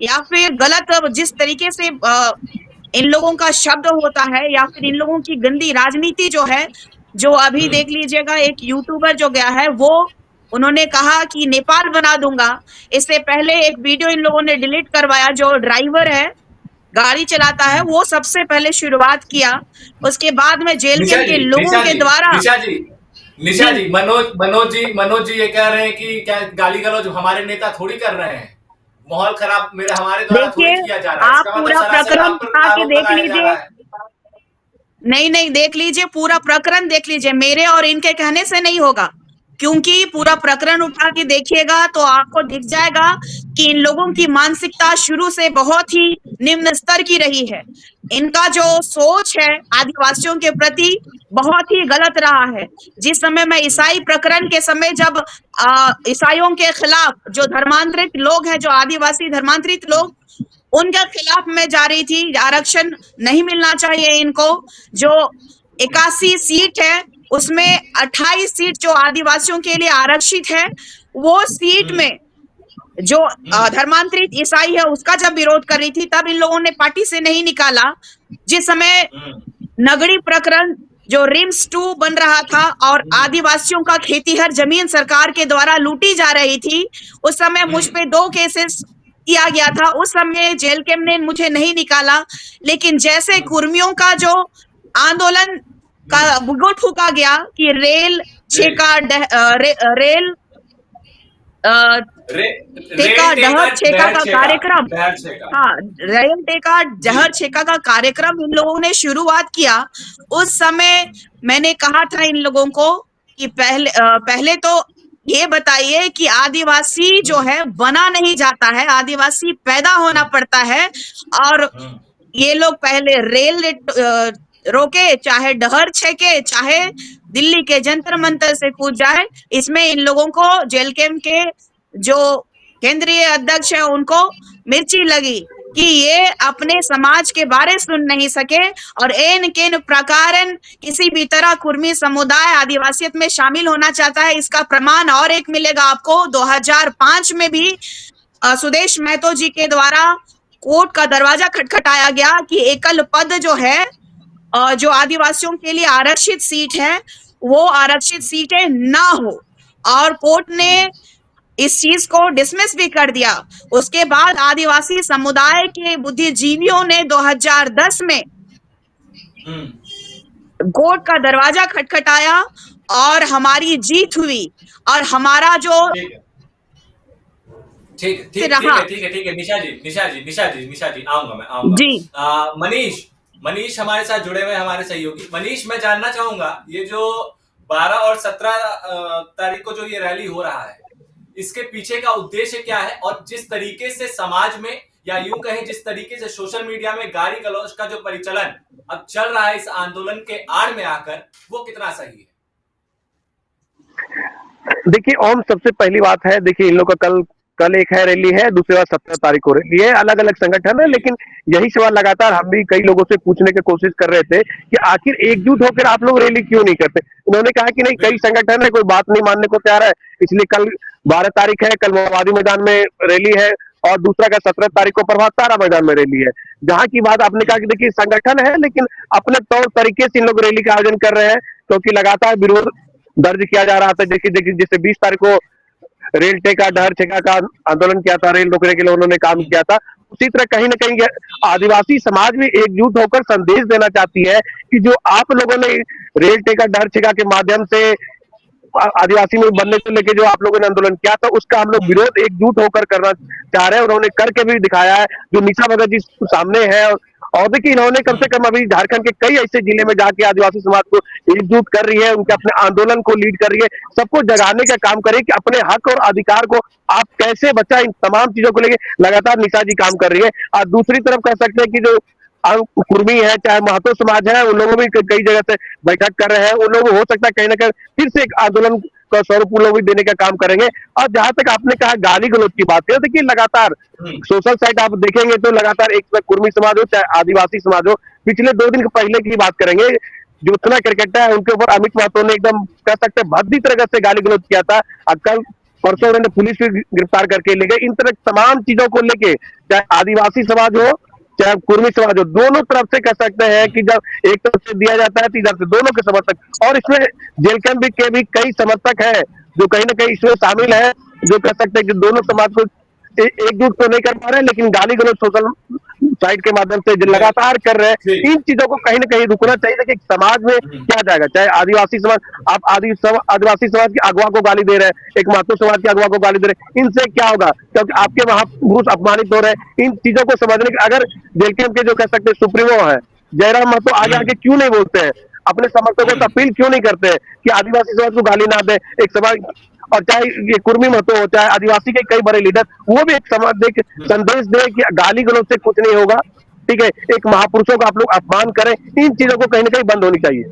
या फिर गलत जिस तरीके से इन लोगों का शब्द होता है, या फिर इन लोगों की गंदी राजनीति जो है, जो अभी देख लीजिएगा एक यूट्यूबर जो गया है, वो उन्होंने कहा कि नेपाल बना दूंगा। इससे पहले एक वीडियो इन लोगों ने डिलीट करवाया, जो ड्राइवर है, गाड़ी चलाता है, वो सबसे पहले शुरुआत किया। उसके बाद में जेल निशा कैंप के जी, लोगों निशा के जी, द्वारा। निशा जी, निशा जी जी, मनोज जी ये कह रहे हैं कि क्या गाली गलौज हमारे नेता थोड़ी कर रहे हैं, माहौल खराब मेरे हमारे द्वारा थोड़ी देखिए, किया जा रहा है, आप इसका मतलब पूरा सरासर प्रकरण आप पर उठा के आरोप देख लगाया जा लीजिए। रहा है। नहीं नहीं, देख लीजिए, पूरा प्रकरण देख लीजिए, मेरे और इनके कहने से नहीं होगा, क्योंकि पूरा प्रकरण उठा के देखिएगा तो आपको दिख जाएगा कि इन लोगों की मानसिकता शुरू से बहुत ही निम्न स्तर की रही है। इनका जो सोच है आदिवासियों के प्रति बहुत ही गलत रहा है। जिस समय मैं ईसाई प्रकरण के समय, जब ईसाइयों के खिलाफ जो धर्मांतरित लोग हैं, जो आदिवासी धर्मांतरित लोग, उनके खिलाफ मैं जा रही थी, आरक्षण नहीं मिलना चाहिए इनको। जो 81 सीट है, उसमें 28 सीट जो आदिवासियों के लिए आरक्षित है, वो सीट में जो धर्मांतरित ईसाई है उसका जब विरोध कर रही थी, तब इन लोगों ने पार्टी से नहीं निकाला। जिस समय नगड़ी प्रकरण जो रिम्स 2 बन रहा था और आदिवासियों का खेतीहर जमीन सरकार के द्वारा लूटी जा रही थी, उस समय मुझ पे 2 केसेस किया गया था। उस समय जेल कैंप ने मुझे नहीं निकाला, लेकिन जैसे कुर्मियों का जो आंदोलन का बुगुल फूका गया कि रेल छेका रेल रे, टेका रेल डहर टेकर छेका डहर का छेका, कार्यक्रम। डहर छेका। हाँ, रेल टेका जी। जहर छेका का कार्यक्रम इन लोगों ने शुरुआत किया। उस समय मैंने कहा था इन लोगों को कि पहले तो ये बताइए कि आदिवासी जो है बना नहीं जाता है, आदिवासी पैदा होना पड़ता है। और ये लोग पहले रेल रोके, चाहे डहर छेके, चाहे दिल्ली के जंतर मंतर से कूद जाए। इसमें इन लोगों को जेल कैंप के जो केंद्रीय अध्यक्ष है उनको मिर्ची लगी कि ये अपने समाज के बारे सुन नहीं सके, और एन किन प्रकारन किसी भी तरह कुर्मी समुदाय आदिवासियत में शामिल होना चाहता है। इसका प्रमाण और एक मिलेगा आपको, 2005 में भी सुदेश महतो जी के द्वारा कोर्ट का दरवाजा खटखटाया गया कि एकल पद जो है, जो आदिवासियों के लिए आरक्षित सीट है, वो आरक्षित सीटें ना हो, और कोर्ट ने इस चीज को डिसमिस भी कर दिया। उसके बाद आदिवासी समुदाय के बुद्धिजीवियों ने 2010 में कोर्ट का दरवाजा खटखटाया और हमारी जीत हुई, और हमारा जो ठीक है, ठीक ठीक ठीक रहा। है, ठीक है, ठीक है। निशा जी, आऊंगा, मैं आऊंगा। जी मनीष, मनीष हमारे साथ जुड़े हुए हैं, हमारे सहयोगी। मनीष, मैं जानना चाहूंगा, ये जो 12 और 17 तारीख को जो ये रैली हो रहा है, इसके पीछे का उद्देश्य क्या है, और जिस तरीके से समाज में, या यूं कहें जिस तरीके से सोशल मीडिया में गाली गलौज का जो परिचलन अब चल रहा है इस आंदोलन के आड़ में आकर, वो कितना सही है? देखिए ओम, सबसे पहली बात है, देखिए इन लोग का कल कल एक है रैली है, दूसरी बार 17 तारीख को रैली है। अलग अलग संगठन है, लेकिन यही सवाल लगातार हम भी कई लोगों से पूछने की कोशिश कर रहे थे कि आखिर एकजुट होकर आप लोग रैली क्यों नहीं करते। उन्होंने कहा कि नहीं, कई संगठन है, कोई बात नहीं मानने को तैयार है, इसलिए कल 12 तारीख है, कल मोमबाती मैदान में रैली है, और दूसरा का 17 तारीख को प्रभात तारा मैदान में रैली है। जहां की बात आपने कहा कि देखिए संगठन है, लेकिन अपने तौर तरीके से इन लोग रैली का आयोजन कर रहे हैं, क्योंकि लगातार विरोध दर्ज किया जा रहा था। देखिए देखिए, जैसे 20 तारीख को रेल टेका डहर छेका का आंदोलन किया था, रेल रोकने के लिए उन्होंने काम किया था। उसी तरह कहीं ना कहीं आदिवासी समाज भी एकजुट होकर संदेश देना चाहती है कि जो आप लोगों ने रेल टेका डहर छेका के माध्यम से आदिवासी में बनने को लेकर जो आप लोगों ने आंदोलन किया था, उसका हम लोग विरोध एकजुट होकर करना चाह रहे हैं, और उन्होंने करके भी दिखाया है। जो निशा भगत जी सामने है, और देखिए इन्होंने कम से कम अभी झारखंड के कई ऐसे जिले में जाके आदिवासी समाज को एकजुट कर रही है, उनके अपने आंदोलन को लीड कर रही है, सबको जगाने का काम करे कि अपने हक और अधिकार को आप कैसे बचाएं। इन तमाम चीजों को लेकर लगातार निशा जी काम कर रही है। और दूसरी तरफ कह सकते हैं कि जो कुर्मी है, चाहे महतो समाज है, उन लोगों भी कई जगह से बैठक कर रहे हैं। उन लोग हो सकता है कहीं ना कहीं फिर से एक आंदोलन का स्वरूप उन लोग भी देने का काम करेंगे। और जहां तक आपने कहा गाली गलौज की बात है, देखिए लगातार सोशल साइट आप देखेंगे तो लगातार एक कुर्मी समाज हो चाहे आदिवासी समाज हो, पिछले 2 दिन पहले की बात करेंगे, ज्योत्सना क्रिकेटर है, उनके ऊपर अमित महतो ने एकदम कह सकते हैं भद्दी तरह से गाली गलौज किया था। कल परसों उन्होंने पुलिस भी गिरफ्तार करके ले गए। इन तरह तमाम चीजों को लेके, चाहे आदिवासी समाज हो चाहे कुर्मी समाज हो, दोनों तरफ से कह सकते हैं कि जब एक तरफ से दिया जाता है तो इधर से दोनों के समर्थक, और इसमें जेल कैंप के भी कई समर्थक हैं जो कहीं ना कहीं इसमें शामिल है, जो कह सकते हैं कि दोनों समाज को एकजुट तो नहीं कर पा रहे हैं, लेकिन गाली गलौज सोशल साइट के माध्यम से जो लगातार कर रहे हैं, इन चीजों को कहीं ना कहीं रुकना चाहिए कि समाज में क्या जाएगा। चाहे आदिवासी समाज, आप आदिवासी समाज के अगवा को गाली दे रहे हैं, एक महतो समाज के अगवा को गाली दे रहे हैं, इनसे क्या होगा, क्योंकि आपके महापुरुष अपमानित हो रहे हैं। इन चीजों को समझने के, अगर जेल कैंप के जो कह सकते हैं सुप्रीमो है जयराम महतो, आगे आगे क्यों नहीं बोलते हैं, अपने समर्थकों से अपील क्यों नहीं करते हैं कि आदिवासी समाज को गाली ना दे, एक समाज, और चाहे ये कुर्मी महतो हो चाहे आदिवासी के कई बड़े लीडर, वो भी एक संदेश दे कि गाली गलौज से कुछ नहीं होगा, ठीक है, एक महापुरुषों का आप लोग अपमान करें, इन चीजों को कहीं ना कहीं बंद होनी चाहिए।